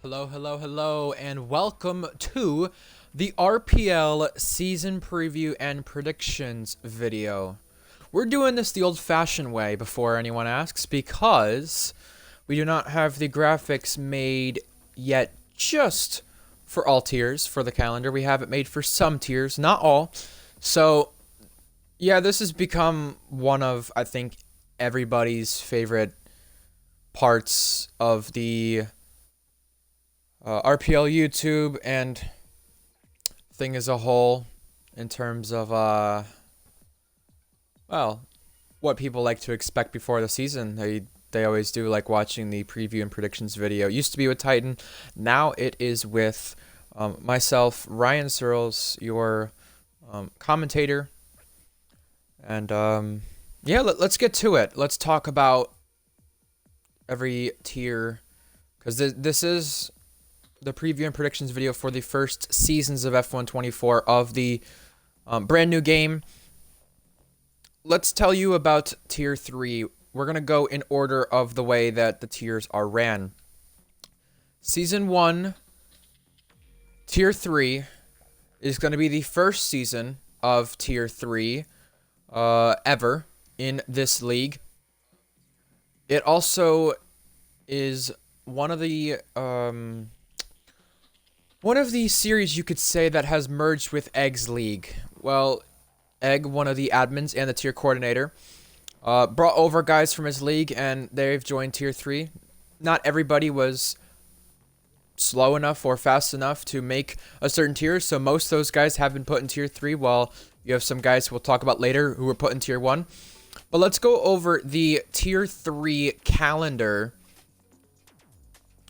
Hello, hello, hello, and welcome to the RPL season preview and predictions video. We're doing this the old-fashioned way before anyone asks because we do not have the graphics made yet just for all tiers for the calendar. We have it made for some tiers, not all. So, yeah, this has become one of, I think, everybody's favorite parts of the RPL YouTube and thing as a whole in terms of well, what people like to expect before the season. They always do like watching the preview and predictions video. It used to be with Titan, now it is with myself, Ryan Searles, your commentator, and yeah, let's get to it. Let's talk about every tier because this is the preview and predictions video for the first seasons of F124 of the brand new game. Let's tell you about Tier 3. We're going to go in order of the way that the tiers are ran. Season 1, Tier 3, is going to be the first season of Tier 3 ever in this league. It also is one of the series you could say that has merged with Egg's league. Well, Egg, one of the admins and the tier coordinator, brought over guys from his league, and they've joined Tier 3. Not everybody was slow enough or fast enough to make a certain tier, so most of those guys have been put in Tier 3, while you have some guys we'll talk about later who were put in Tier 1. But let's go over the Tier 3 calendar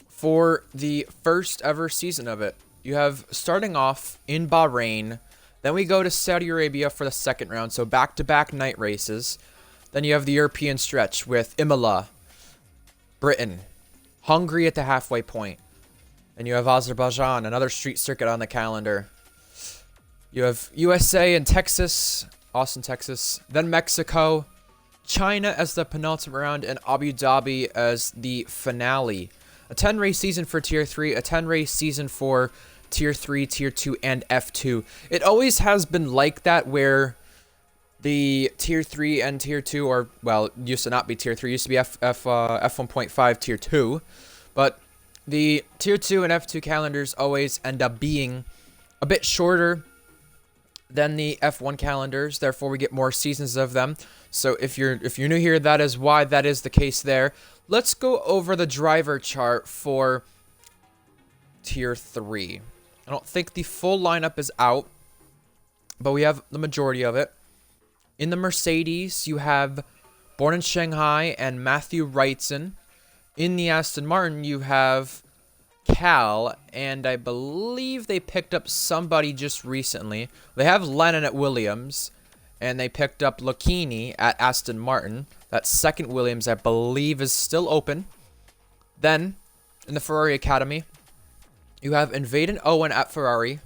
for the first ever season of it. You have starting off in Bahrain, then we go to Saudi Arabia for the second round, so back-to-back night races. Then you have the European stretch with Imola, Britain, Hungary at the halfway point. Then you have Azerbaijan, another street circuit on the calendar. You have USA and Texas, Austin, Texas, then Mexico, China as the penultimate round, and Abu Dhabi as the finale. A 10-race season for Tier 3, a 10-race season for Tier 3, Tier 2, and F2. It always has been like that, where the Tier 3 and Tier 2, or, well, it used to not be Tier 3, it used to be F1.5 Tier 2, but the Tier 2 and F2 calendars always end up being a bit shorter than the F1 calendars, therefore we get more seasons of them. So if you're new here, that is why that is the case there. Let's go over the driver chart for Tier 3. I don't think the full lineup is out, but we have the majority of it. In the Mercedes, you have Born in Shanghai and Matthew Wrightson. In the Aston Martin, you have Cal, and I believe they picked up somebody just recently. They have Lennon at Williams, and they picked up Lucchini at Aston Martin. That second Williams, I believe, is still open. Then, in the Ferrari Academy, you have Invade and Owen at Ferrari,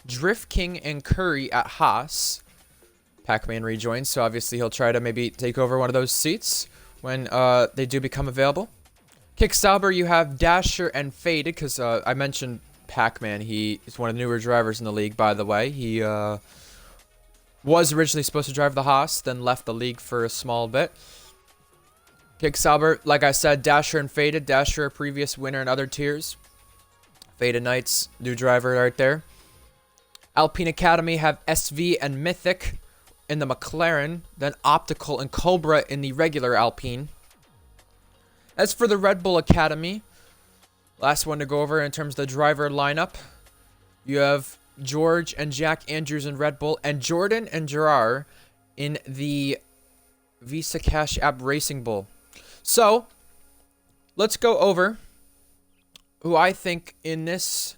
Drift King and Curry at Haas. Pac-Man rejoins, so obviously he'll try to maybe take over one of those seats when they do become available. Kick Sauber, you have Dasher and Faded, because I mentioned Pac-Man. He is one of the newer drivers in the league, by the way. He was originally supposed to drive the Haas, then left the league for a small bit. Kick Sauber, like I said, Dasher and Faded. Dasher, a previous winner in other tiers. Faded Knights, new driver right there. Alpine Academy have SV and Mythic in the McLaren, then Optical and Cobra in the regular Alpine. As for the Red Bull Academy, last one to go over in terms of the driver lineup, you have George and Jack Andrews in Red Bull, and Jordan and Gerard in the Visa Cash App Racing Bull. So, let's go over who I think in this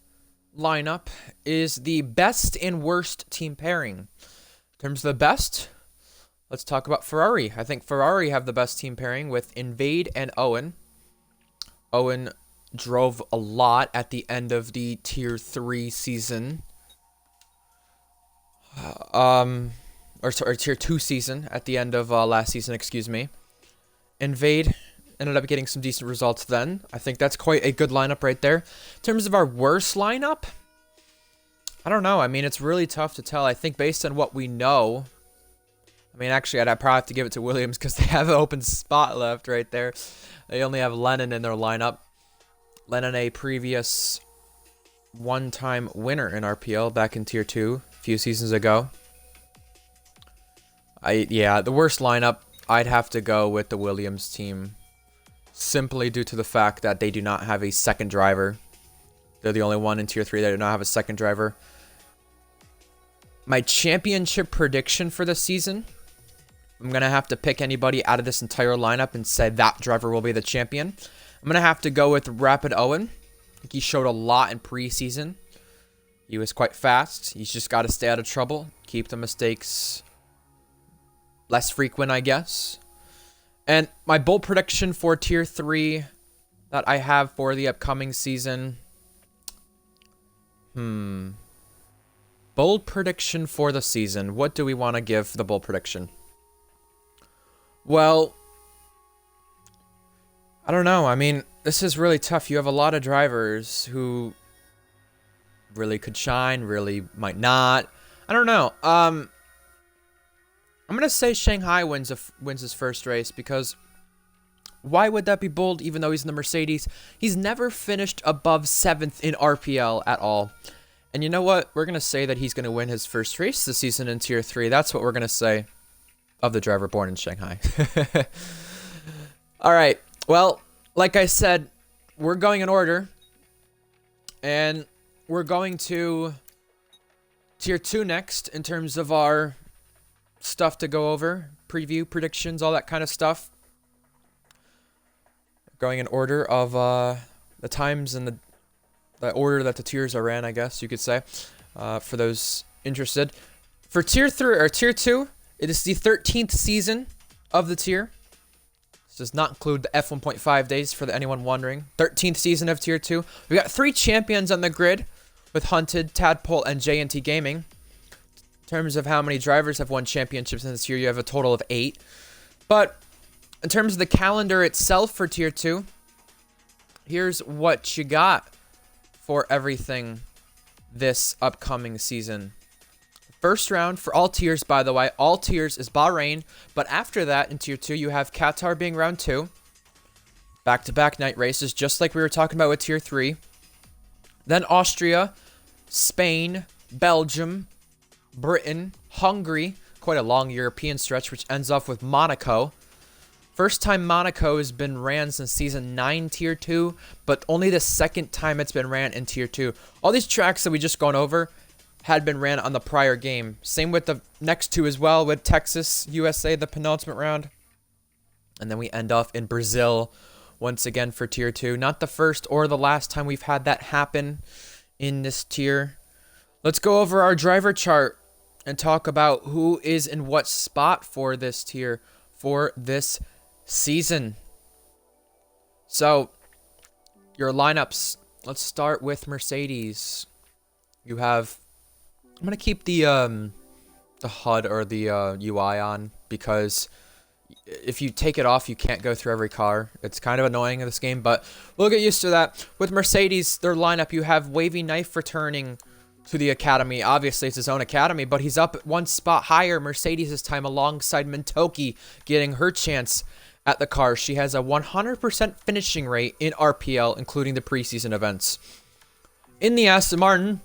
lineup is the best and worst team pairing. In terms of the best, let's talk about Ferrari. I think Ferrari have the best team pairing with Invade and Owen. Owen drove a lot at the end of the Tier 3 season. Or Tier 2 season at the end of last season, excuse me. Invade Ended up getting some decent results then. I think that's quite a good lineup right there. In terms of our worst lineup, I don't know. I mean, it's really tough to tell. I think based on what we know, I mean, actually, I'd probably have to give it to Williams because they have an open spot left right there. They only have Lennon in their lineup. Lennon, a previous one-time winner in RPL back in Tier 2 a few seasons ago. Yeah, the worst lineup, I'd have to go with the Williams team. Simply due to the fact that they do not have a second driver. They're the only one in Tier 3 that do not have a second driver. My championship prediction for the season, I'm going to have to pick anybody out of this entire lineup and say that driver will be the champion. I'm going to have to go with Rapid Owen. I think he showed a lot in preseason. He was quite fast. He's just got to stay out of trouble. Keep the mistakes less frequent, I guess. And my bold prediction for Tier 3 that I have for the upcoming season. Bold prediction for the season. What do we want to give the bold prediction? Well, I don't know. I mean, this is really tough. You have a lot of drivers who really could shine, really might not. I don't know. I'm gonna say Shanghai wins his first race because why would that be bold? Even though he's in the Mercedes, he's never finished above 7th in RPL at all. And you know what? We're gonna say that he's gonna win his first race this season in Tier 3. That's what we're gonna say of the driver born in Shanghai. All right. Well, like I said, we're going in order, and we're going to Tier 2 next in terms of our stuff to go over, preview, predictions, all that kind of stuff. Going in order of the times and the order that the tiers are in, I guess you could say, for those interested. For Tier 3 or Tier 2, it is the 13th season of the tier. This does not include the F1.5 days for anyone wondering. 13th season of Tier 2. We got 3 champions on the grid with Hunted, Tadpole, and JNT Gaming. In terms of how many drivers have won championships in this year, you have a total of 8. But in terms of the calendar itself for Tier 2, here's what you got for everything this upcoming season. First round for all tiers, by the way. All tiers is Bahrain. But after that, in Tier 2, you have Qatar being round 2. Back-to-back night races, just like we were talking about with Tier 3. Then Austria, Spain, Belgium, Britain, Hungary. Quite a long European stretch, which ends off with Monaco. First time Monaco has been ran since Season 9 Tier 2, but only the second time it's been ran in Tier 2. All these tracks that we just gone over had been ran on the prior game. Same with the next 2 as well, with Texas, USA, the penultimate round. And then we end off in Brazil once again for Tier 2. Not the first or the last time we've had that happen in this tier. Let's go over our driver chart and talk about who is in what spot for this tier for this season. So, your lineups. Let's start with Mercedes. You have... I'm going to keep the HUD or the UI on because if you take it off, you can't go through every car. It's kind of annoying in this game, but we'll get used to that. With Mercedes, their lineup, you have Wavy Knife returning to the academy. Obviously, it's his own academy, but he's up one spot higher Mercedes this time alongside Mintoki getting her chance at the car. She has a 100% finishing rate in RPL, including the preseason events. In the Aston Martin,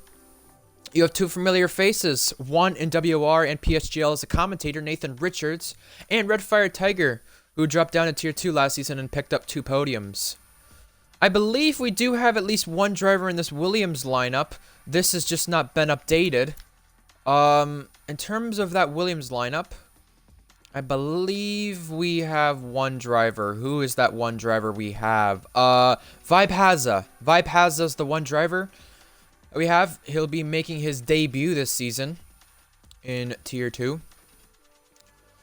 you have 2 familiar faces, one in WR and PSGL as a commentator, Nathan Richards, and Redfire Tiger, who dropped down to Tier 2 last season and picked up 2 podiums. I believe we do have at least one driver in this Williams lineup. This has just not been updated. In terms of that Williams lineup, I believe we have one driver. Who is that one driver we have? Vibe Haza. Vibe Haza's the one driver we have. He'll be making his debut this season in Tier 2.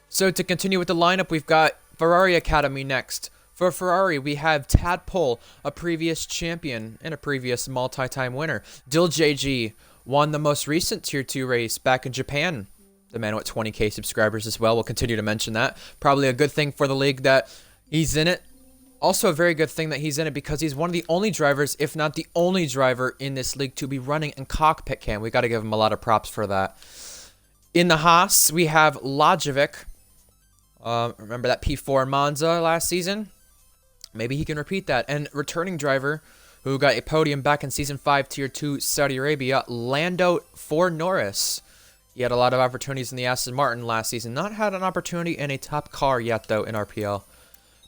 So to continue with the lineup, we've got Ferrari Academy next. For Ferrari, we have Tadpole, a previous champion and a previous multi-time winner. Dill JG won the most recent Tier 2 race back in Japan. The man with 20k subscribers as well. We'll continue to mention that. Probably a good thing for the league that he's in it. Also a very good thing that he's in it because he's one of the only drivers, if not the only driver in this league to be running in cockpit cam. We got to give him a lot of props for that. In the Haas, we have Lajovic. Remember that P4 Monza last season? Maybe he can repeat that. And returning driver who got a podium back in Season 5, Tier 2, Saudi Arabia, Lando for Norris. He had a lot of opportunities in the Aston Martin last season. Not had an opportunity in a top car yet, though, in RPL.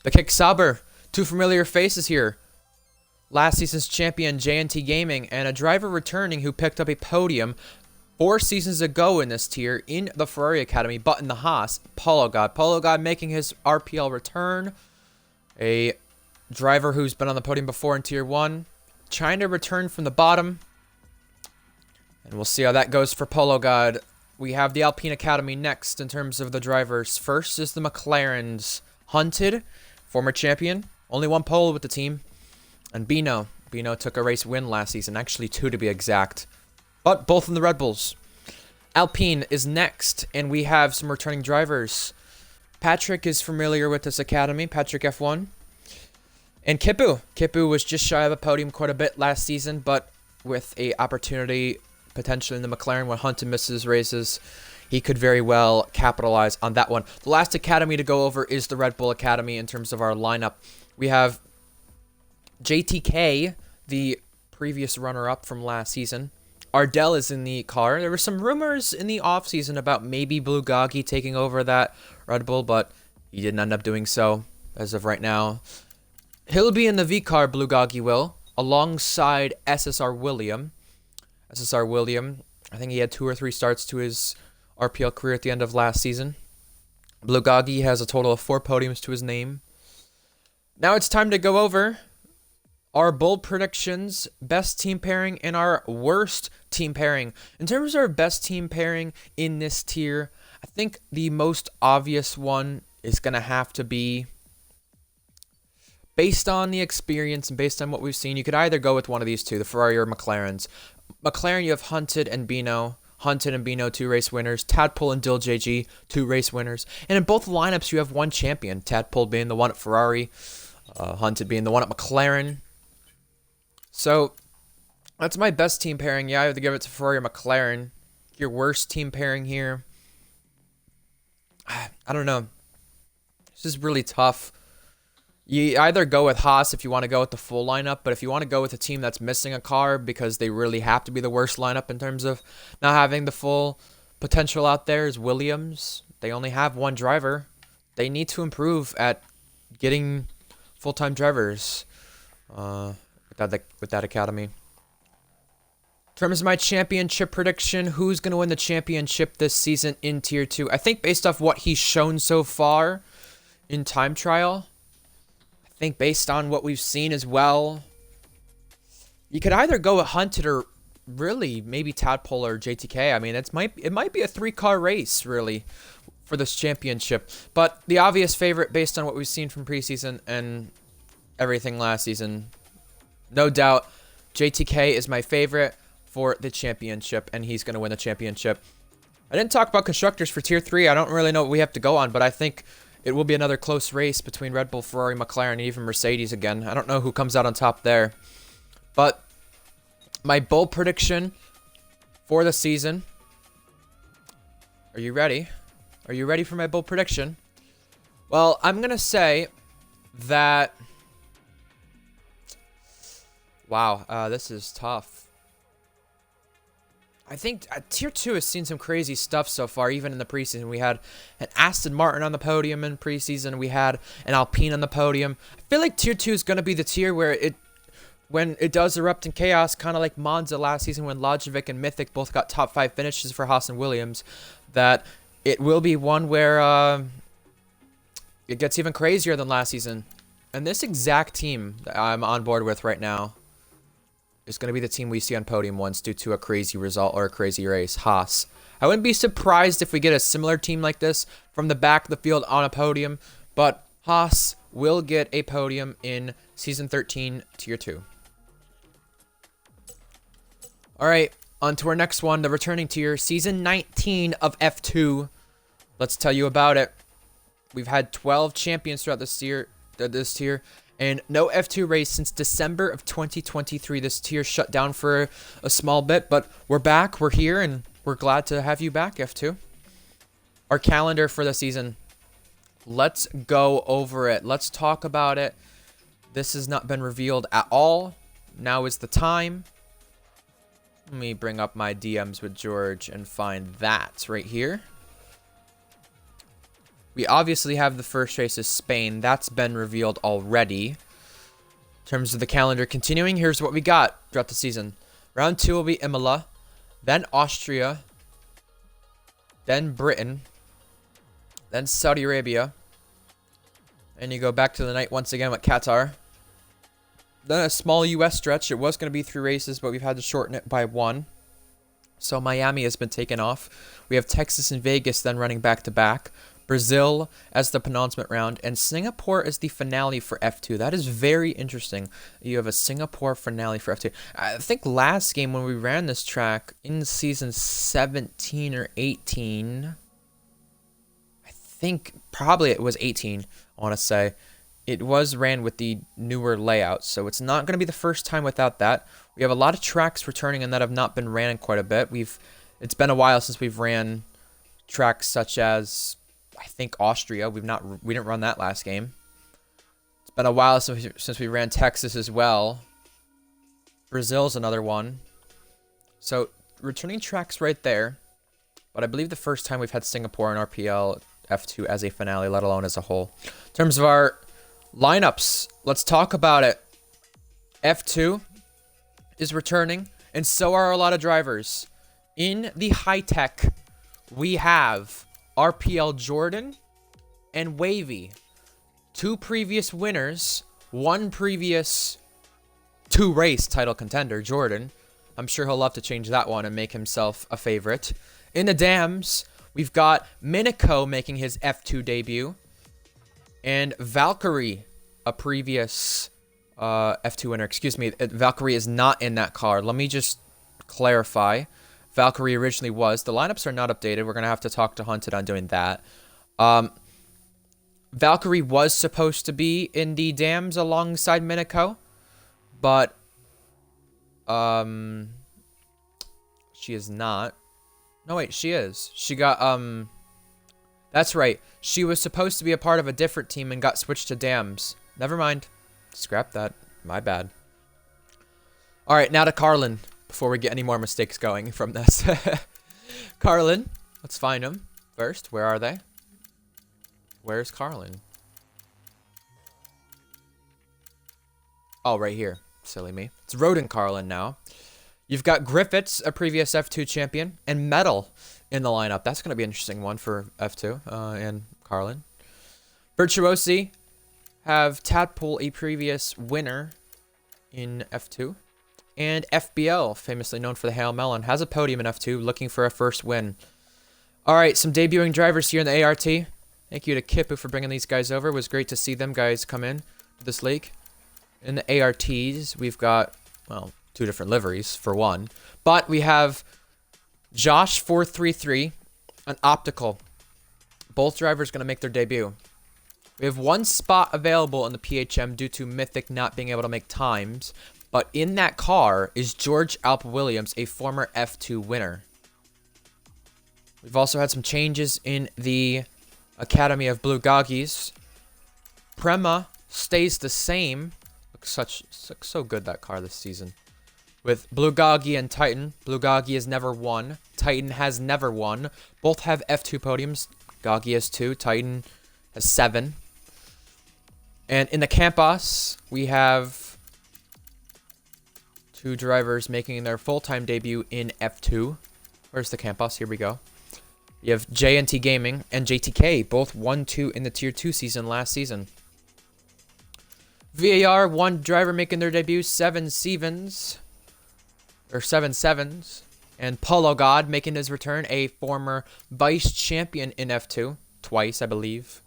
The Kick Sauber. Two familiar faces here. Last season's champion, J&T Gaming, and a driver returning who picked up a podium 4 seasons ago in this tier in the Ferrari Academy, but in the Haas, Polo God. Polo God making his RPL return. A driver who's been on the podium before in Tier 1. Trying to return from the bottom. And we'll see how that goes for Polo God. We have the Alpine Academy next in terms of the drivers. First is the McLaren's Hunted, former champion. Only one pole with the team. And Bino. Bino took a race win last season. Actually 2 to be exact. But both in the Red Bulls. Alpine is next. And we have some returning drivers. Patrick is familiar with this academy. Patrick F1. And Kipu. Kipu was just shy of a podium quite a bit last season. But with a opportunity potentially in the McLaren when Hunter misses races, he could very well capitalize on that one. The last academy to go over is the Red Bull Academy in terms of our lineup. We have JTK, the previous runner-up from last season. Ardell is in the car. There were some rumors in the offseason about maybe Blue Goggy taking over that Red Bull, but he didn't end up doing so as of right now. He'll be in the V car, Blue Goggy will, alongside SSR William. SSR William, I think he had 2 or 3 starts to his RPL career at the end of last season. Blue Goggy has a total of 4 podiums to his name. Now it's time to go over our bold predictions, best team pairing, and our worst team pairing. In terms of our best team pairing in this tier, I think the most obvious one is going to have to be, based on the experience and based on what we've seen, you could either go with one of these two, the Ferrari or McLaren's. McLaren, you have Hunted and Bino. Hunted and Bino, 2 race winners. Tadpole and Dill JG, 2 race winners. And in both lineups, you have 1 champion. Tadpole being the one at Ferrari. Hunted being the one at McLaren. So, that's my best team pairing. Yeah, I have to give it to Ferrari or McLaren. Your worst team pairing here, I don't know. This is really tough. You either go with Haas if you want to go with the full lineup, but if you want to go with a team that's missing a car because they really have to be the worst lineup in terms of not having the full potential out there, is Williams. They only have 1 driver. They need to improve at getting full-time drivers with that academy. In terms of my championship prediction, who's going to win the championship this season in Tier 2? I think based off what he's shown so far in time trial, I think based on what we've seen as well, you could either go with Hunted or really maybe Tadpole or JTK. I mean, it might be a 3-car race really for this championship. But the obvious favorite based on what we've seen from preseason and everything last season, no doubt, JTK is my favorite for the championship, and he's going to win the championship. I didn't talk about constructors for Tier 3. I don't really know what we have to go on, but I think it will be another close race between Red Bull, Ferrari, McLaren, and even Mercedes again. I don't know who comes out on top there. But my bold prediction for the season. Are you ready? Are you ready for my bold prediction? Well, I'm going to say that... Wow, this is tough. I think Tier 2 has seen some crazy stuff so far, even in the preseason. We had an Aston Martin on the podium in preseason. We had an Alpine on the podium. I feel like Tier 2 is going to be the tier where when it does erupt in chaos, kind of like Monza last season when Lajovic and Mythic both got top 5 finishes for Haas and Williams, that it will be one where it gets even crazier than last season. And this exact team that I'm on board with right now is going to be the team we see on podium once due to a crazy result or a crazy race, Haas. I wouldn't be surprised if we get a similar team like this from the back of the field on a podium, but Haas will get a podium in Season 13, Tier 2. Alright, on to our next one, the returning tier, Season 19 of F2. Let's tell you about it. We've had 12 champions throughout this tier, And no F2 race since December of 2023. This tier shut down for a small bit, but we're back, we're here, and we're glad to have you back, F2. Our calendar for the season. Let's go over it. Let's talk about it. This has not been revealed at all. Now is the time. Let me bring up my DMs with George and find that right here. We obviously have the first race is Spain. That's been revealed already. In terms of the calendar continuing, here's what we got throughout the season. Round 2 will be Imola, then Austria, then Britain, then Saudi Arabia. And you go back to the night once again with Qatar. Then a small US stretch. It was going to be 3 races, but we've had to shorten it by 1. So Miami has been taken off. We have Texas and Vegas then running back to back. Brazil as the penultimate round, and Singapore as the finale for F2. That is very interesting. You have a Singapore finale for F2. I think last game when we ran this track in season 17 or 18, I think probably it was 18, I want to say. It was ran with the newer layout, so it's not going to be the first time without that. We have a lot of tracks returning and that have not been ran in quite a bit. It's been a while since we've ran tracks such as, I think, Austria. We didn't run that last game. It's been a while since we ran Texas as well. Brazil's another one. So returning tracks right there. But I believe the first time we've had Singapore and RPL F2 as a finale, let alone as a whole. In terms of our lineups, let's talk about it. F2 is returning, and so are a lot of drivers. In the high-tech, we have RPL Jordan and Wavy. 2 previous winners, 1 previous 2-race title contender, Jordan. I'm sure he'll love to change that one and make himself a favorite. In the dams, we've got Minico making his F2 debut. And Valkyrie, a previous F2 winner. Excuse me, Valkyrie is not in that car. Let me just clarify. Valkyrie originally was. The lineups are not updated. We're going to have to talk to Hunted on doing that. Valkyrie was supposed to be in the dams alongside Minico. But she is not. No, wait, she is. She got, that's right. She was supposed to be a part of a different team and got switched to dams. Never mind. Scrap that. My bad. Alright, now to Carlin. Before we get any more mistakes going from this. Carlin. Let's find him first. Where are they? Where's Carlin? Oh, right here. Silly me. It's Rodent Carlin now. You've got Griffiths, a previous F2 champion, and Metal in the lineup. That's going to be an interesting one for F2 and Carlin. Virtuosi have Tadpole, a previous winner in F2. And FBL, famously known for the Hail Melon, has a podium in F2, looking for a first win. Alright, some debuting drivers here in the ART. Thank you to Kipu for bringing these guys over. It was great to see them guys come in to this league. In the ARTs, we've got, well, 2 different liveries, for one. But we have Josh433, an optical. Both drivers going to make their debut. We have 1 spot available in the PHM due to Mythic not being able to make times. But in that car is George Alp Williams, a former F2 winner. We've also had some changes in the Academy of Blue Goggies. Prema stays the same. Looks so good, that car this season. With Blue Goggy and Titan. Blue Goggy has never won. Titan has never won. Both have F2 podiums. Goggy has 2. Titan has 7. And in the Campos, we have 2 drivers making their full-time debut in F2. Where's the Campos? Here we go. You have JNT Gaming and JTK, both 1-2 in the Tier 2 season last season. VAR, 1 driver making their debut, 7 Sevens. Or 7 Sevens. And Polo God making his return, a former vice champion in F2. Twice, I believe.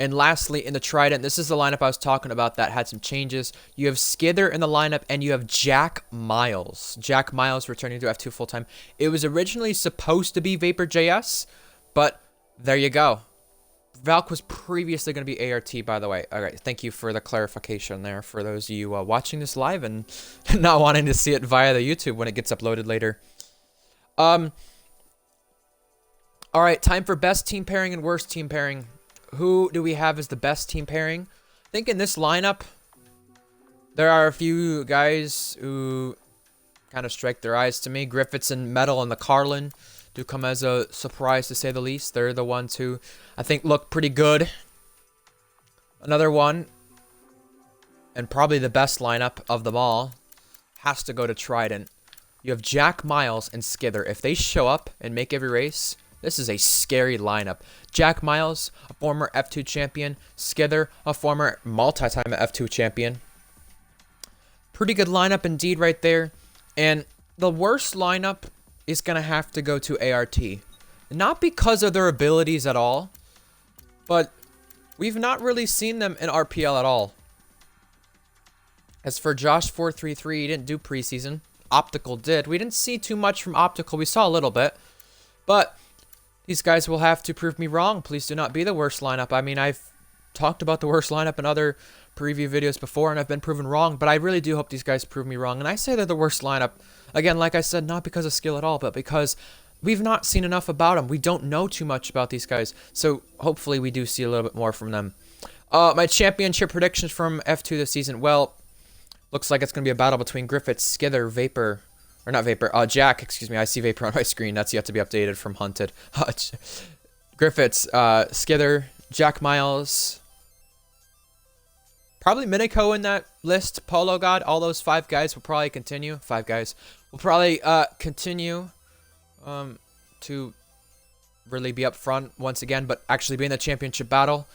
And lastly, in the Trident, this is the lineup I was talking about that had some changes. You have Skither in the lineup, and you have Jack Miles. Jack Miles returning to F2 full-time. It was originally supposed to be Vapor.js, but there you go. Valk was previously going to be ART, by the way. All right, thank you for the clarification there for those of you watching this live and not wanting to see it via the YouTube when it gets uploaded later. All right, time for best team pairing and worst team pairing. Who do we have as the best team pairing? I think in this lineup, there are a few guys who kind of strike their eyes to me. Griffiths and Metal and the Carlin do come as a surprise, to say the least. They're the ones who I think look pretty good. Another one, and probably the best lineup of them all, has to go to Trident. You have Jack, Miles, and Skither. If they show up and make every race, this is a scary lineup. Jack Miles, a former F2 champion. Skither, a former multi-time F2 champion. Pretty good lineup indeed right there. And the worst lineup is going to have to go to ART. Not because of their abilities at all, but we've not really seen them in RPL at all. As for Josh433, he didn't do preseason. Optical did. We didn't see too much from Optical. We saw a little bit. But these guys will have to prove me wrong. Please do not be the worst lineup. I mean, I've talked about the worst lineup in other preview videos before, and I've been proven wrong, but I really do hope these guys prove me wrong. And I say they're the worst lineup. Again, like I said, not because of skill at all, but because we've not seen enough about them. We don't know too much about these guys, so hopefully we do see a little bit more from them. My championship predictions from F2 this season, well, looks like it's going to be a battle between Griffiths, Skither, Vapor, or not Vapor, Jack, excuse me, I see Vapor on my screen, that's yet to be updated from Hunted. Griffiths, Skither, Jack Miles, probably Minico in that list, Polo God, all those 5 guys will probably continue, 5 guys will probably continue to really be up front once again, but actually be in the championship battle.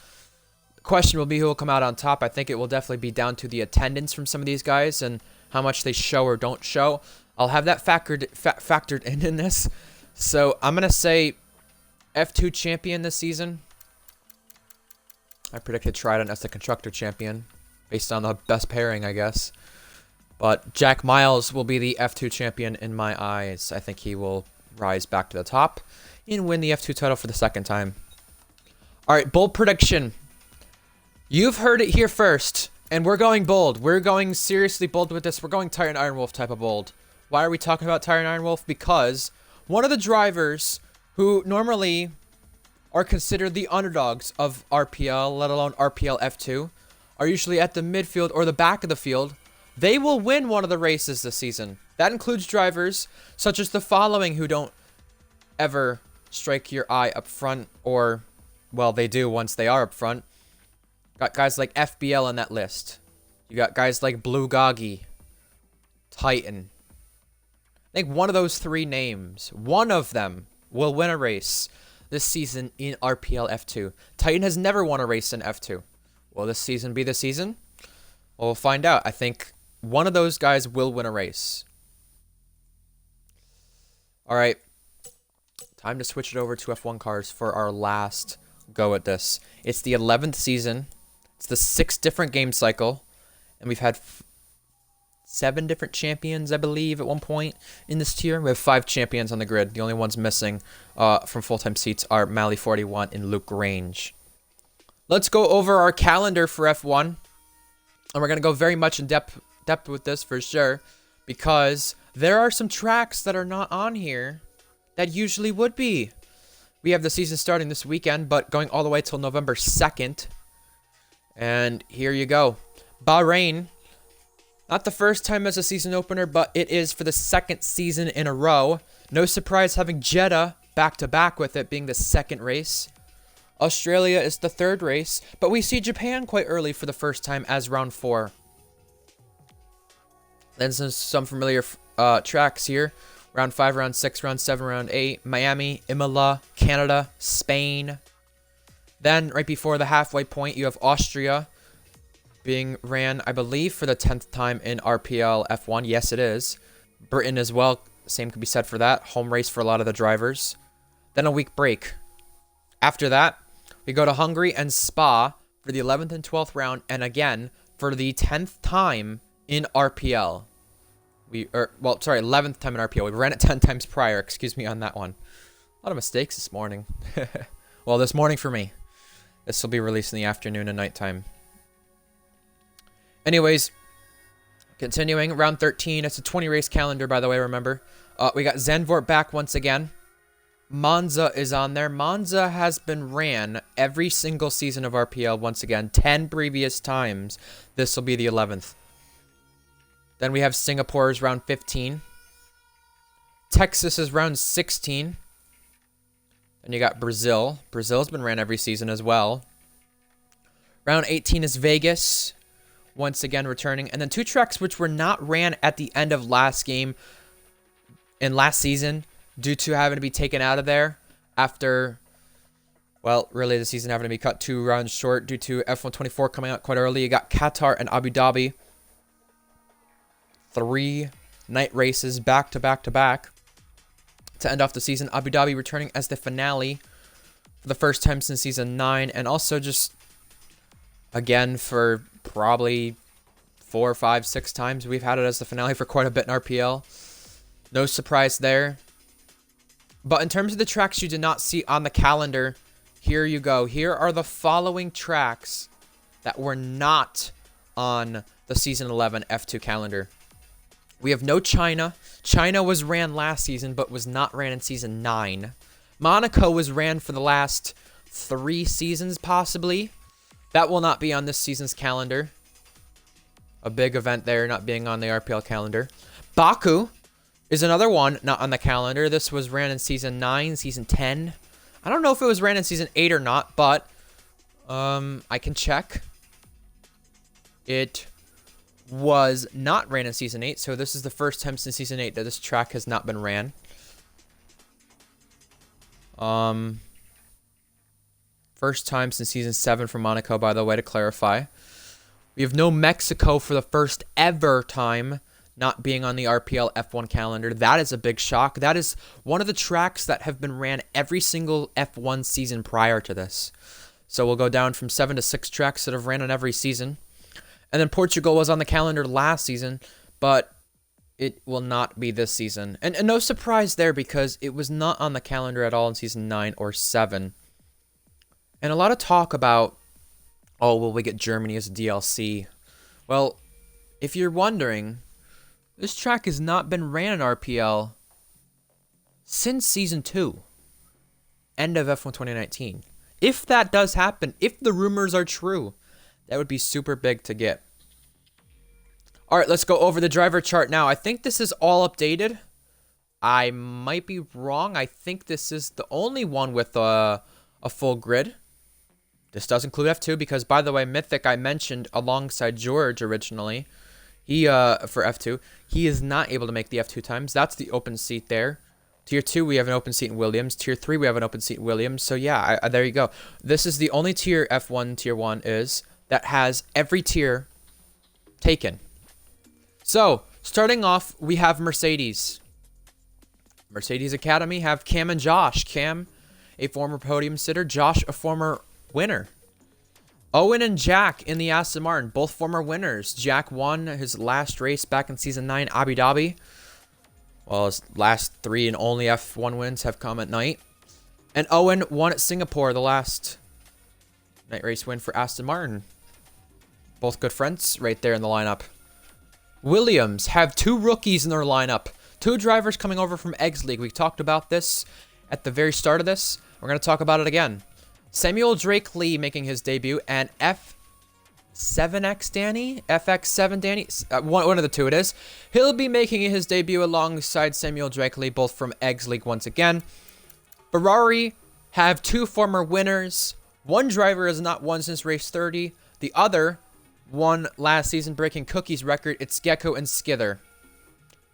The question will be who will come out on top. I think it will definitely be down to the attendance from some of these guys and how much they show or don't show. I'll have that factored in this. So I'm going to say F2 champion this season. I predicted Trident as the constructor champion based on the best pairing, I guess. But Jack Miles will be the F2 champion in my eyes. I think he will rise back to the top and win the F2 title for the second time. All right, bold prediction. You've heard it here first, and we're going bold. We're going seriously bold with this. We're going Tyrant Iron Wolf type of bold. Why are we talking about Tyrant Iron Wolf? Because one of the drivers who normally are considered the underdogs of RPL, let alone RPL F2, are usually at the midfield or the back of the field. They will win one of the races this season. That includes drivers such as the following who don't ever strike your eye up front, or, well, they do once they are up front. Got guys like FBL on that list. You got guys like Blue Goggy, Titan. I think one of those 3 names, one of them will win a race this season in RPL F2. Titan has never won a race in F2. Will this season be the season? Well, we'll find out. I think one of those guys will win a race. All right. Time to switch it over to F1 cars for our last go at this. It's the 11th season. It's the 6th different game cycle. And we've had 7 different champions, I believe, at one point in this tier. We have 5 champions on the grid. The only ones missing from full-time seats are Mally41 and Luke Grange. Let's go over our calendar for F1. And we're going to go very much in depth with this for sure, because there are some tracks that are not on here that usually would be. We have the season starting this weekend, but going all the way till November 2nd. And here you go. Bahrain. Not the first time as a season opener, but it is for the 2nd season in a row. No surprise having Jeddah back-to-back with it being the 2nd race. Australia is the 3rd race, but we see Japan quite early for the first time as round 4. Then some familiar tracks here. Round 5, round 6, round 7, round 8. Miami, Imola, Canada, Spain. Then, right before the halfway point, you have Austria being ran, I believe, for the 10th time in RPL F1. Yes, it is. Britain as well. Same could be said for that. Home race for a lot of the drivers. Then a week break. After that, we go to Hungary and Spa for the 11th and 12th round, and again for the 10th time in RPL. 11th time in RPL. We ran it 10 times prior. Excuse me on that one. A lot of mistakes this morning. Well, this morning for me. This will be released in the afternoon and nighttime. Anyways, continuing, round 13. It's a 20 race calendar, by the way, remember. We got Zandvoort back once again. Monza is on there. Monza has been ran every single season of RPL once again, 10 previous times. This will be the 11th. Then we have Singapore's round 15. Texas is round 16. Then you got Brazil. Brazil's been ran every season as well. Round 18 is Vegas, once again returning. And then two tracks which were not ran at the end of last game in last season due to having to be taken out of there after, well, really the season having to be cut 2 rounds short due to F124 coming out quite early. You got Qatar and Abu Dhabi. 3 night races back to back to back to end off the season. Abu Dhabi returning as the finale for the first time since season 9, and also just again for probably 4, 5, 6 times we've had it as the finale for quite a bit in RPL. No surprise there. But in terms of the tracks you did not see on the calendar, here you go. Here are the following tracks that were not on the season 11 F2 calendar. We have no China. China was ran last season, but was not ran in season 9. Monaco was ran for the last 3 seasons, possibly. That will not be on this season's calendar. A big event there, not being on the RPL calendar. Baku is another one not on the calendar. This was ran in season 9, season 10. I don't know if it was ran in season 8 or not, but I can check. It was not ran in season 8, so this is the first time since season 8 that this track has not been ran. First time since season 7 for Monaco, by the way, to clarify. We have no Mexico for the first ever time not being on the RPL F1 calendar. That is a big shock. That is one of the tracks that have been ran every single F1 season prior to this. So we'll go down from 7 to 6 tracks that have ran on every season. And then Portugal was on the calendar last season, but it will not be this season. And no surprise there, because it was not on the calendar at all in season 9 or 7. And a lot of talk about, oh, will we get Germany as a DLC? Well, if you're wondering, this track has not been ran in RPL since season 2. End of F1 2019. If that does happen, if the rumors are true, that would be super big to get. Alright, let's go over the driver chart now. I think this is all updated. I might be wrong. I think this is the only one with a full grid. This does include F2 because, by the way, Mythic I mentioned alongside George originally. He, for F2, he is not able to make the F2 times. That's the open seat there. Tier 2, we have an open seat in Williams. Tier 3, we have an open seat in Williams. So, yeah, there you go. This is the only tier F1, Tier 1 is that has every tier taken. So, starting off, we have Mercedes. Mercedes Academy have Cam and Josh. Cam, a former podium sitter. Josh, a former winner. Owen and Jack in the Aston Martin, both former winners. Jack won his last race back in season 9, Abu Dhabi. Well, his last 3 and only F1 wins have come at night. And Owen won at Singapore, the last night race win for Aston Martin. Both good friends right there in the lineup. Williams have 2 rookies in their lineup. 2 drivers coming over from Eggs League. We talked about this at the very start of this. We're going to talk about it again. Samuel Drake Lee making his debut, and F7X Danny? FX7 Danny? One of the 2 it is. He'll be making his debut alongside Samuel Drake Lee, both from Eggs League once again. Ferrari have 2 former winners. One driver has not won since race 30. The other won last season, breaking Cookie's record. It's Gecko and Skither.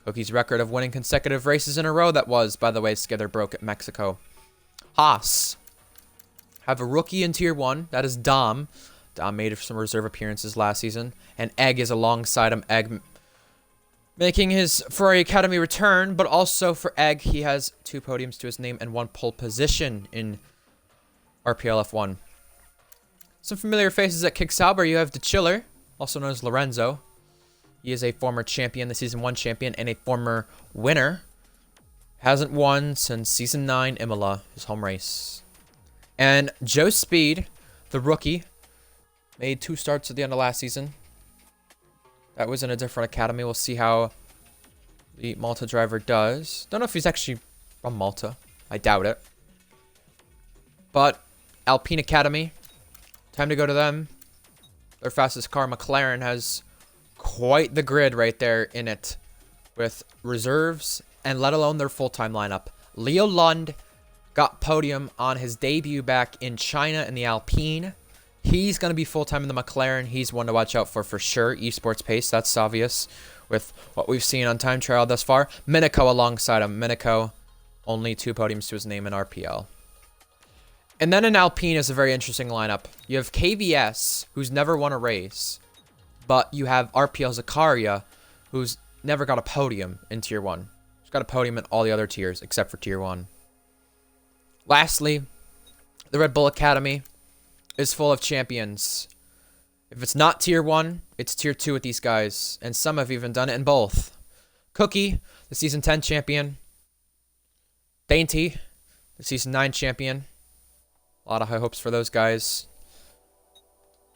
Cookie's record of winning consecutive races in a row, that was, by the way, Skither broke at Mexico. Haas have a rookie in Tier 1. That is Dom. Dom made some reserve appearances last season. And Egg is alongside him. Egg making his Ferrari Academy return. But also for Egg, he has 2 podiums to his name and 1 pole position in RPL F1. Some familiar faces at Kick Sauber. You have the Chiller, also known as Lorenzo. He is a former champion, the Season 1 champion, and a former winner. Hasn't won since Season 9 Imola, his home race. And Joe Speed, the rookie, made 2 starts at the end of last season. That was in a different academy. We'll see how the Malta driver does. Don't know if he's actually from Malta. I doubt it. But Alpine Academy, time to go to them. Their fastest car, McLaren, has quite the grid right there in it, with reserves and let alone their full-time lineup. Leo Lund got podium on his debut back in China in the Alpine. He's going to be full-time in the McLaren. He's one to watch out for sure. Esports pace, that's obvious with what we've seen on time trial thus far. Minico alongside him. Minico, only 2 podiums to his name in RPL. And then in Alpine is a very interesting lineup. You have KVS, who's never won a race, but you have RPL Zakaria, who's never got a podium in Tier 1. He's got a podium in all the other tiers except for Tier 1. Lastly, the Red Bull Academy is full of champions. If it's not Tier 1, it's Tier 2 with these guys, and some have even done it in both. Cookie, the Season 10 champion. Dainty, the Season 9 champion. A lot of high hopes for those guys.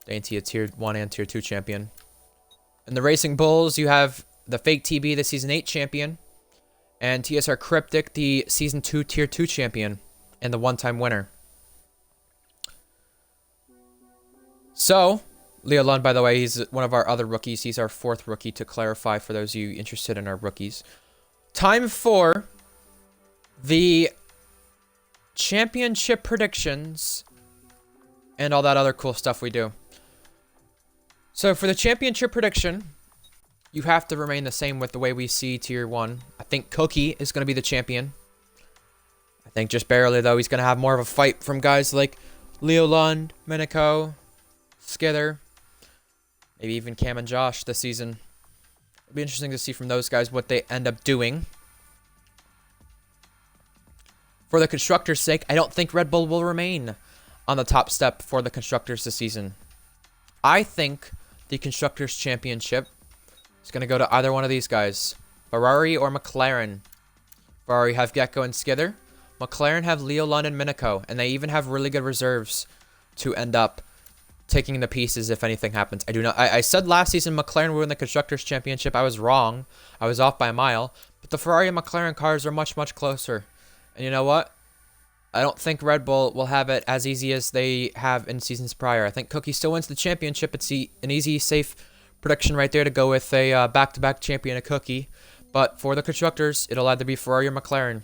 Dainty, a Tier 1 and Tier 2 champion. In the Racing Bulls, you have the Fake TB, the Season 8 champion. And TSR Cryptic, the Season 2 Tier 2 champion. And the one-time winner. So, Leo Lund, by the way, he's one of our other rookies. He's our 4th rookie, to clarify for those of you interested in our rookies. Time for the championship predictions and all that other cool stuff we do. So for the championship prediction, you have to remain the same with the way we see Tier 1. I think Cookie is going to be the champion. I think just barely, though. He's going to have more of a fight from guys like Leo Lund, Minico, Skither, maybe even Cam and Josh this season. It'll be interesting to see from those guys what they end up doing. For the Constructors' sake, I don't think Red Bull will remain on the top step for the Constructors this season. I think the Constructors' Championship is going to go to either one of these guys. Ferrari or McLaren. Ferrari have Gecko and Skither. McLaren have Leo Lund and Minico. And they even have really good reserves to end up taking the pieces if anything happens. I said last season McLaren would win the Constructors' Championship. I was wrong. I was off by a mile. But the Ferrari and McLaren cars are much, much closer. And you know what? I don't think Red Bull will have it as easy as they have in seasons prior. I think Cookie still wins the championship. It's an easy, safe prediction right there to go with a back-to-back champion, a Cookie. But for the Constructors, it'll either be Ferrari or McLaren.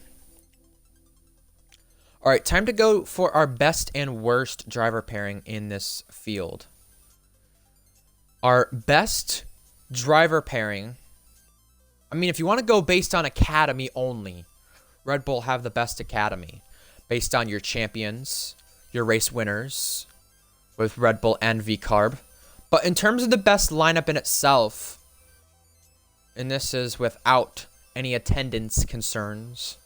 All right, time to go for our best and worst driver pairing in this field. Our best driver pairing, I mean, if you want to go based on academy only, Red Bull have the best academy based on your champions, your race winners with Red Bull and V-Carb. But in terms of the best lineup in itself, and this is without any attendance concerns,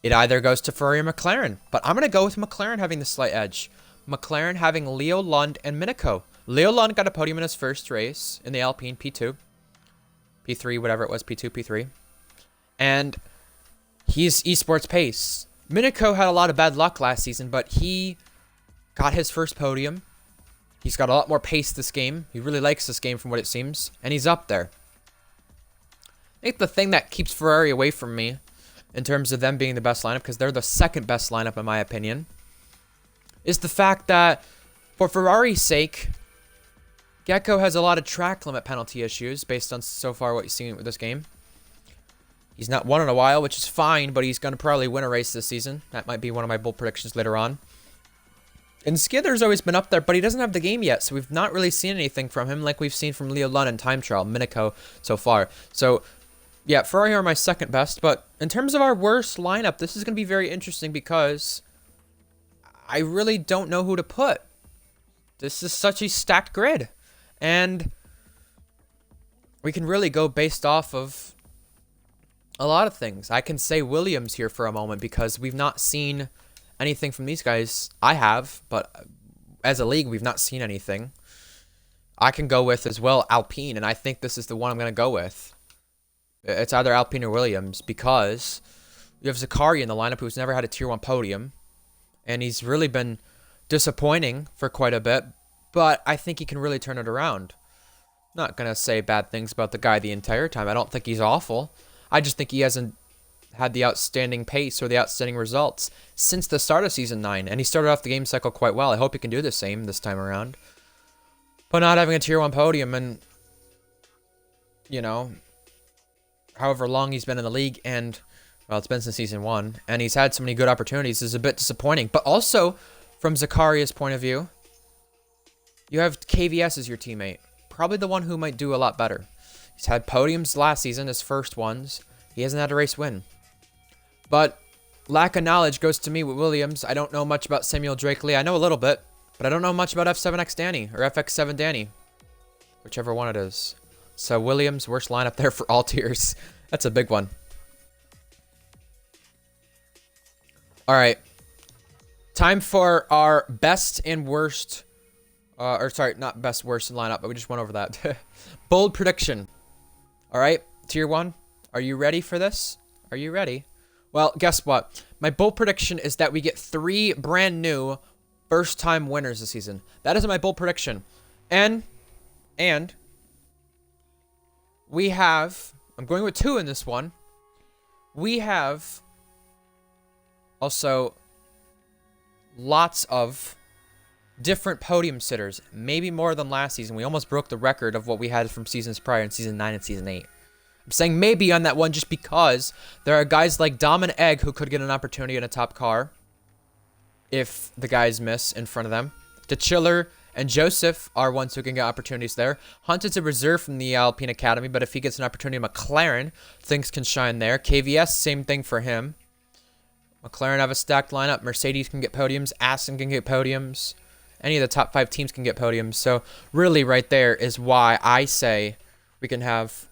it either goes to Ferrari or McLaren. But I'm going to go with McLaren having the slight edge. McLaren having Leo Lund and Minico. Leo Lund got a podium in his first race in the Alpine P2. P3, whatever it was, P2, P3. And he's esports pace. Minico had a lot of bad luck last season, but he got his first podium. He's got a lot more pace this game. He really likes this game from what it seems. And he's up there. I think the thing that keeps Ferrari away from me in terms of them being the best lineup, because they're the second best lineup in my opinion, is the fact that for Ferrari's sake, Gecko has a lot of track limit penalty issues based on so far what you've seen with this game. He's not won in a while, which is fine, but he's going to probably win a race this season. That might be one of my bold predictions later on. And Skither's always been up there, but he doesn't have the game yet, so we've not really seen anything from him like we've seen from Leo Lund and Time Trial, Minico so far. So, yeah, Ferrari are my second best, but in terms of our worst lineup, this is going to be very interesting because I really don't know who to put. This is such a stacked grid, and we can really go based off of a lot of things. I can say Williams here for a moment because we've not seen anything from these guys. I have, but as a league, we've not seen anything. I can go with as well Alpine, and I think this is the one I'm going to go with. It's either Alpine or Williams because you have Zakaria in the lineup who's never had a Tier 1 podium, and he's really been disappointing for quite a bit, but I think he can really turn it around. Not going to say bad things about the guy the entire time. I don't think he's awful. I just think he hasn't had the outstanding pace or the outstanding results since the start of Season 9, and he started off the game cycle quite well. I hope he can do the same this time around. But not having a Tier 1 podium and, you know, however long he's been in the league, and, well, it's been since Season 1, and he's had so many good opportunities, is a bit disappointing. But also, from Zakaria's point of view, you have KVS as your teammate. Probably the one who might do a lot better. He's had podiums last season, his first ones. He hasn't had a race win. But lack of knowledge goes to me with Williams. I don't know much about Samuel Drakely. I know a little bit, but I don't know much about F7X Danny or FX7 Danny, whichever one it is. So Williams, worst lineup there for all tiers. That's a big one. All right. Time for our best and worst, or sorry, not best, worst lineup, but we just went over that. Bold prediction. All right, Tier 1, are you ready for this? Are you ready? Well, guess what? My bold prediction is that we get 3 brand new first-time winners this season. That is my bold prediction. And we have, I'm going with 2 in this one. We have also lots of different podium sitters, maybe more than last season. We almost broke the record of what we had from seasons prior in Season 9 and Season 8. I'm saying maybe on that one just because there are guys like Dom and Egg who could get an opportunity in a top car if the guys miss in front of them. DeChiller and Joseph are ones who can get opportunities there. Hunt is a reserve from the Alpine Academy, but if he gets an opportunity in McLaren, things can shine there. KVS, same thing for him. McLaren have a stacked lineup. Mercedes can get podiums. Aston can get podiums. Any of the top 5 teams can get podiums. So really right there is why I say we can have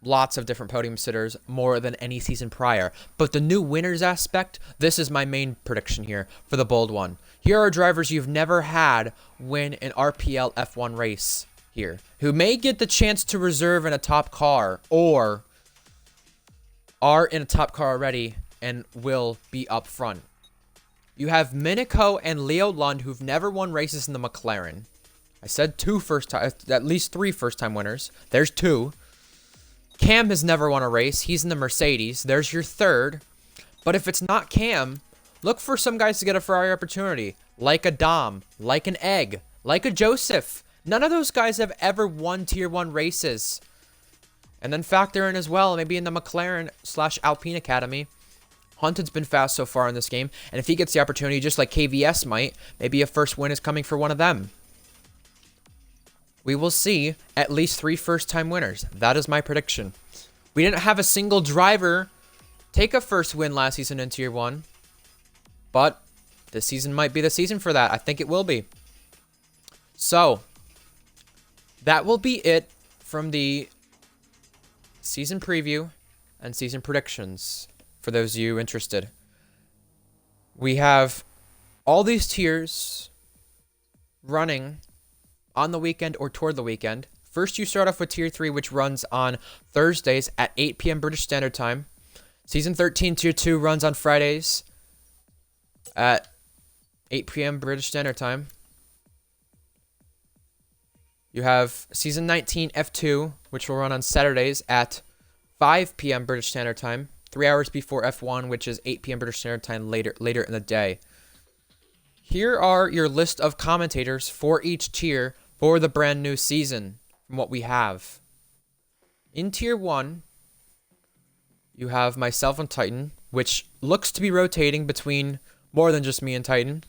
lots of different podium sitters, more than any season prior. But the new winners aspect, this is my main prediction here for the bold one. Here are drivers you've never had win an RPL F1 race here, who may get the chance to reserve in a top car, or are in a top car already and will be up front. You have Minico and Leo Lund, who've never won races in the McLaren. I said 2 first time, at least 3 first-time winners. There's 2. Cam has never won a race. He's in the Mercedes. There's your 3rd. But if it's not Cam, look for some guys to get a Ferrari opportunity. Like a Dom. Like an Egg. Like a Joseph. None of those guys have ever won Tier 1 races. And then factor in as well, maybe in the McLaren/Alpine Academy. Hunted's been fast so far in this game. And if he gets the opportunity, just like KVS might, maybe a first win is coming for one of them. We will see at least 3 first-time winners. That is my prediction. We didn't have a single driver take a first win last season in Tier 1. But this season might be the season for that. I think it will be. So, that will be it from the season preview and season predictions for those of you interested. We have all these tiers running on the weekend or toward the weekend. First, you start off with Tier 3, which runs on Thursdays at 8 p.m. British Standard Time. Season 13, Tier 2 runs on Fridays at 8 p.m. British Standard Time. You have Season 19, F2, which will run on Saturdays at 5 p.m. British Standard Time. 3 hours before F1, which is 8 p.m. British Standard Time later in the day. Here are your list of commentators for each tier for the brand new season from what we have. In Tier 1, you have myself and Titan, which looks to be rotating between more than just me and Titan.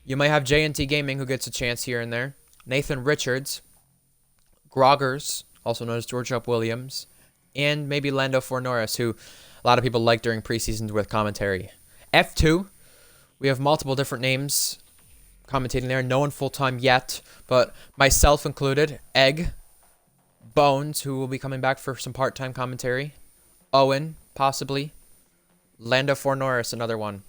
You might have JNT Gaming, who gets a chance here and there. Nathan Richards, Groggers, also known as George Up Williams, and maybe Lando Fornoris, who a lot of people like during preseasons with commentary. F2, we have multiple different names commentating there. No one full-time yet, but myself included. Egg, Bones, who will be coming back for some part-time commentary. Owen, possibly. Lando Fornoris, another one.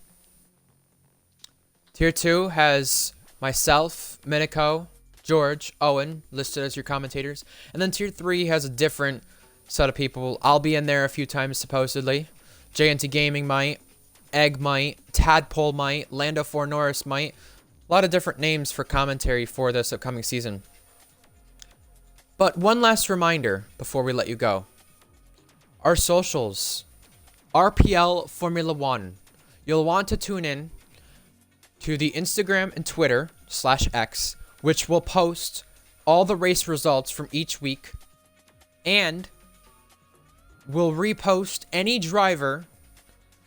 Tier 2 has myself, Minico, George, Owen, listed as your commentators. And then Tier 3 has a different set of people. I'll be in there a few times, supposedly. JNT Gaming might. Egg might. Tadpole might. Lando Fornoris might. A lot of different names for commentary for this upcoming season. But one last reminder before we let you go. Our socials. RPL Formula 1. You'll want to tune in to the Instagram and Twitter /X, which will post all the race results from each week, and will repost any driver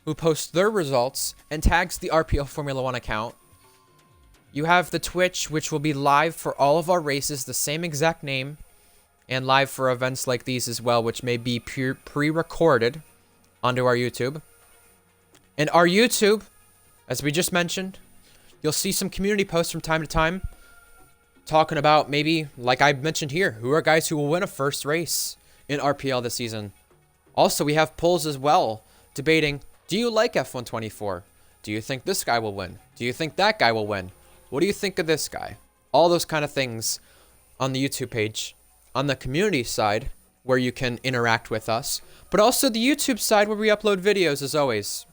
who posts their results and tags the RPL Formula 1 account. You have the Twitch, which will be live for all of our races, the same exact name, and live for events like these as well, which may be pre-recorded onto our YouTube. And our YouTube, as we just mentioned, you'll see some community posts from time to time talking about maybe, like I mentioned here, who are guys who will win a first race in RPL this season. Also, we have polls as well debating, do you like F124? Do you think this guy will win? Do you think that guy will win? What do you think of this guy? All those kind of things on the YouTube page. On the community side, where you can interact with us, but also the YouTube side where we upload videos as always.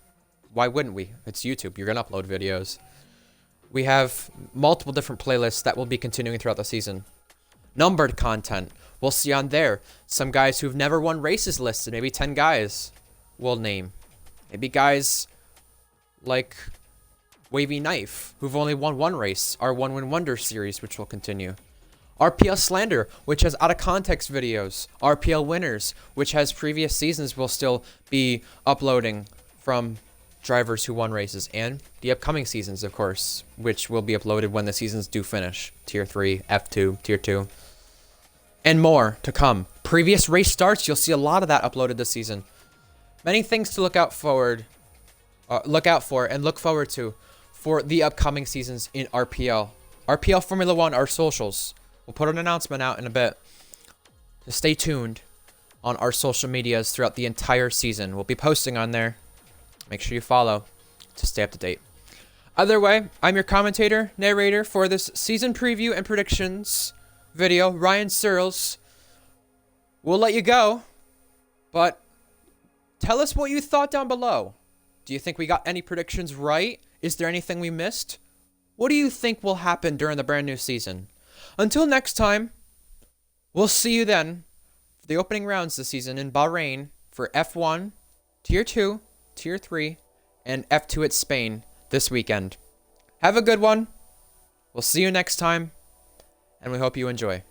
Why wouldn't we? It's YouTube. You're going to upload videos. We have multiple different playlists that will be continuing throughout the season. Numbered content. We'll see on there some guys who've never won races listed. Maybe 10 guys we'll name. Maybe guys like Wavy Knife, who've only won one race. Our One Win Wonder series, which will continue. RPL Slander, which has out of context videos. RPL Winners, which has previous seasons will still be uploading from drivers who won races. And the upcoming seasons, of course, which will be uploaded when the seasons do finish. Tier 3, F2, Tier 2. And more to come. Previous race starts, you'll see a lot of that uploaded this season. Many things to look out for and look forward to for the upcoming seasons in RPL. RPL Formula 1, our socials. We'll put an announcement out in a bit. So stay tuned on our social medias throughout the entire season. We'll be posting on there. Make sure you follow to stay up to date. Either way, I'm your commentator, narrator for this season preview and predictions video, Ryan Searles. We'll let you go, but tell us what you thought down below. Do you think we got any predictions right? Is there anything we missed? What do you think will happen during the brand new season? Until next time, we'll see you then for the opening rounds this season in Bahrain for F1, Tier 2, Tier 3, and F2 at Spain this weekend. Have a good one. We'll see you next time, and we hope you enjoy.